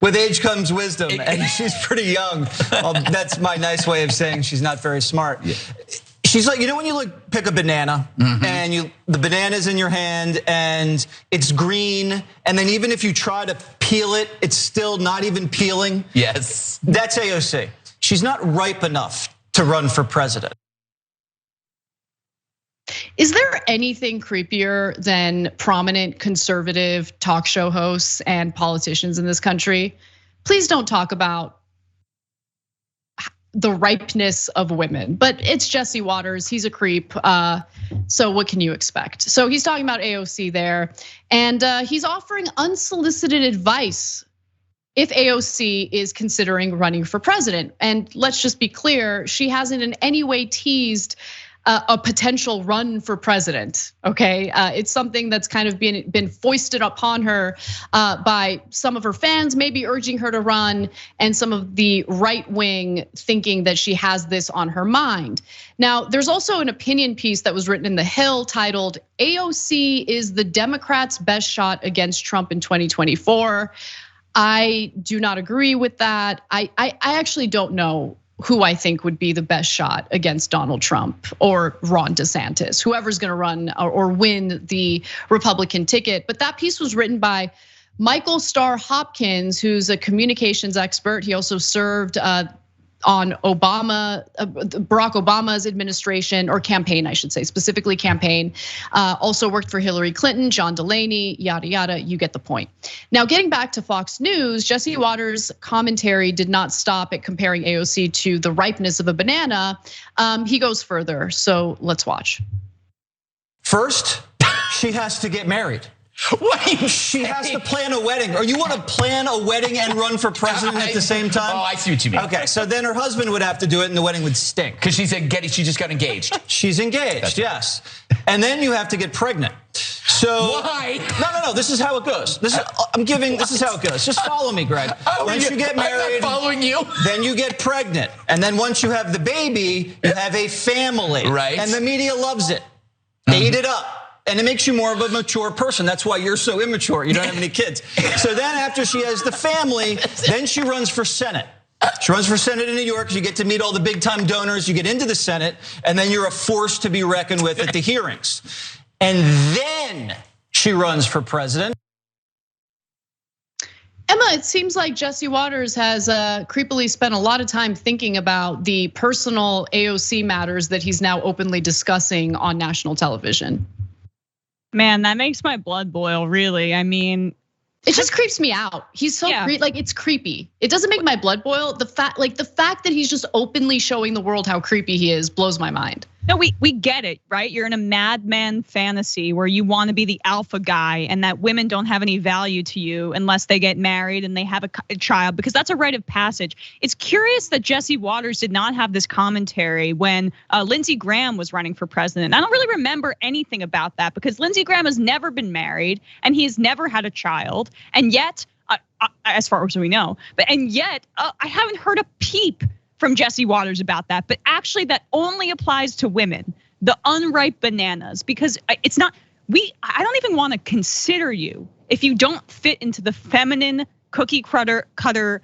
With age comes wisdom, and she's pretty young. Well, that's my nice way of saying she's not very smart. Yeah. She's like, when you pick a banana and the banana's in your hand and it's green, and then even if you try to peel it, it's still not even peeling. Yes. That's AOC. She's not ripe enough to run for president. Is there anything creepier than prominent conservative talk show hosts and politicians in this country? Please don't talk about the ripeness of women, but it's Jesse Waters. He's a creep. So what can you expect? So he's talking about AOC there, and he's offering unsolicited advice if AOC is considering running for president. And let's just be clear, she hasn't in any way teased a potential run for president, okay? It's something that's kind of been foisted upon her by some of her fans, maybe urging her to run, and some of the right wing thinking that she has this on her mind. Now, there's also an opinion piece that was written in The Hill titled, AOC is the Democrats' best shot against Trump in 2024. I do not agree with that. I actually don't know who I think would be the best shot against Donald Trump or Ron DeSantis, whoever's gonna run or win the Republican ticket. But that piece was written by Michael Starr Hopkins, who's a communications expert. He also served on Barack Obama's administration, or campaign, I should say, specifically campaign. Also worked for Hillary Clinton, John Delaney, yada, yada, you get the point. Now, getting back to Fox News, Jesse Waters' commentary did not stop at comparing AOC to the ripeness of a banana. He goes further, so let's watch. First, she has to get married. Wait, she has to plan a wedding. Or you want to plan a wedding and run for president at the same time? Oh, I see what you mean. Okay, so then her husband would have to do it and the wedding would stink. Because she just got engaged. She's engaged, yes. And then you have to get pregnant. So why? No, this is how it goes. This is how it goes. Just follow me, Greg. Once you get married, I'm not following you. Then you get pregnant. And then once you have the baby, you have a family. Right. And the media loves it. They eat it up. And it makes you more of a mature person. That's why you're so immature. You don't have any kids. So then after she has the family, then she runs for Senate. She runs for Senate in New York. You get to meet all the big time donors. You get into the Senate, and then you're a force to be reckoned with at the hearings. And then she runs for president. Emma, it seems like Jesse Waters has creepily spent a lot of time thinking about the personal AOC matters that he's now openly discussing on national television. Man, that makes my blood boil, really. I mean, it just creeps me out. He's so like, it's creepy. It doesn't make my blood boil. The fact that he's just openly showing the world how creepy he is blows my mind. No, we get it, right? You're in a madman fantasy where you want to be the alpha guy and that women don't have any value to you unless they get married and they have a child, because that's a rite of passage. It's curious that Jesse Waters did not have this commentary when Lindsey Graham was running for president. I don't really remember anything about that because Lindsey Graham has never been married and he has never had a child. And yet, as far as we know, I haven't heard a peep from Jesse Waters about that, but actually that only applies to women, the unripe bananas, because it's not, I don't even want to consider you if you don't fit into the feminine cookie cutter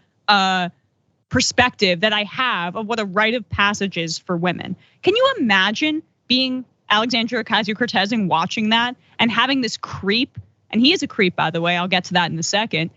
perspective that I have of what a rite of passage is for women. Can you imagine being Alexandria Ocasio-Cortez and watching that and having this creep, and he is a creep, by the way, I'll get to that in a second,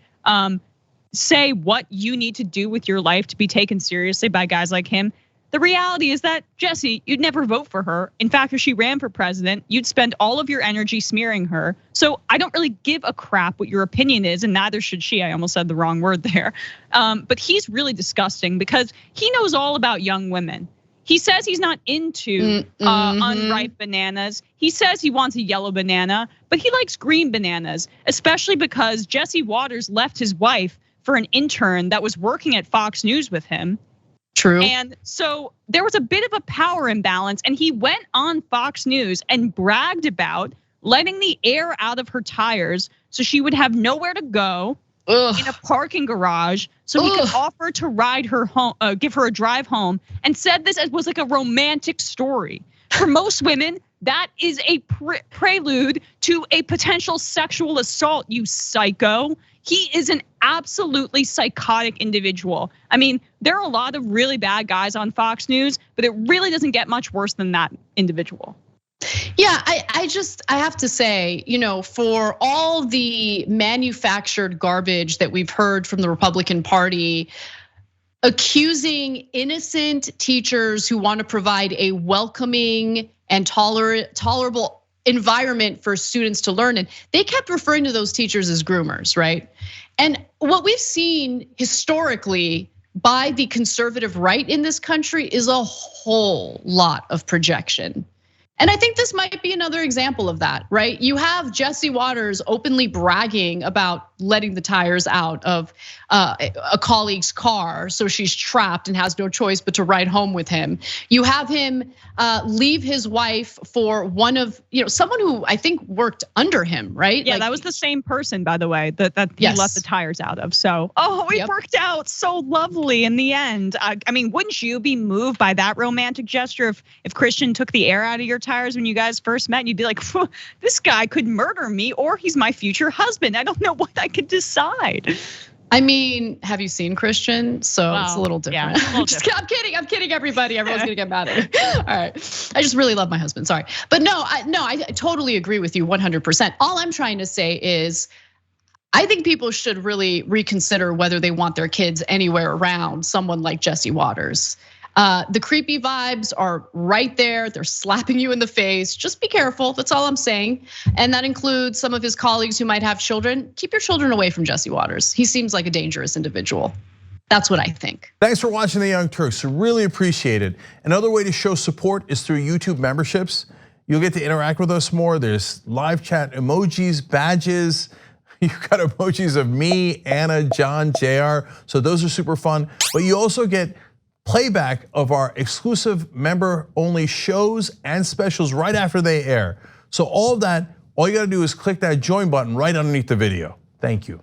say what you need to do with your life to be taken seriously by guys like him? The reality is that, Jesse, you'd never vote for her. In fact, if she ran for president, you'd spend all of your energy smearing her. So I don't really give a crap what your opinion is, and neither should she. I almost said the wrong word there. But he's really disgusting because he knows all about young women. He says he's not into unripe bananas. He says he wants a yellow banana, but he likes green bananas, especially because Jesse Waters left his wife for an intern that was working at Fox News with him. True. And so there was a bit of a power imbalance, and he went on Fox News and bragged about letting the air out of her tires so she would have nowhere to go in a parking garage, so he could offer to ride her home, give her a drive home, and said this was like a romantic story. For most women, that is a prelude to a potential sexual assault, you psycho. He is an absolutely psychotic individual. I mean, there are a lot of really bad guys on Fox News, but it really doesn't get much worse than that individual. Yeah, I have to say, for all the manufactured garbage that we've heard from the Republican Party, accusing innocent teachers who want to provide a welcoming and tolerable environment for students to learn in, they kept referring to those teachers as groomers, right? And what we've seen historically by the conservative right in this country is a whole lot of projection. And I think this might be another example of that, right? You have Jesse Waters openly bragging about letting the tires out of a colleague's car, so she's trapped and has no choice but to ride home with him. You have him leave his wife for one of, someone who I think worked under him, right? Yeah, that was the same person, by the way, that he left the tires out of. So, it worked out so lovely in the end. I mean, wouldn't you be moved by that romantic gesture if Christian took the air out of your tires when you guys first met? You'd be like, this guy could murder me, or he's my future husband. I don't know what I could decide. I mean, have you seen Christian? So it's a little different. Yeah, I'm kidding, everybody. Everyone's gonna get mad at me. All right, I just really love my husband. Sorry, but no, I totally agree with you 100%. All I'm trying to say is, I think people should really reconsider whether they want their kids anywhere around someone like Jesse Waters. The creepy vibes are right there. They're slapping you in the face. Just be careful. That's all I'm saying. And that includes some of his colleagues who might have children. Keep your children away from Jesse Waters. He seems like a dangerous individual. That's what I think. Thanks for watching The Young Turks. Really appreciate it. Another way to show support is through YouTube memberships. You'll get to interact with us more. There's live chat emojis, badges. You've got emojis of me, Anna, John, JR. So those are super fun. But you also get playback of our exclusive member-only shows and specials right after they air. So all of that, all you gotta do is click that join button right underneath the video. Thank you.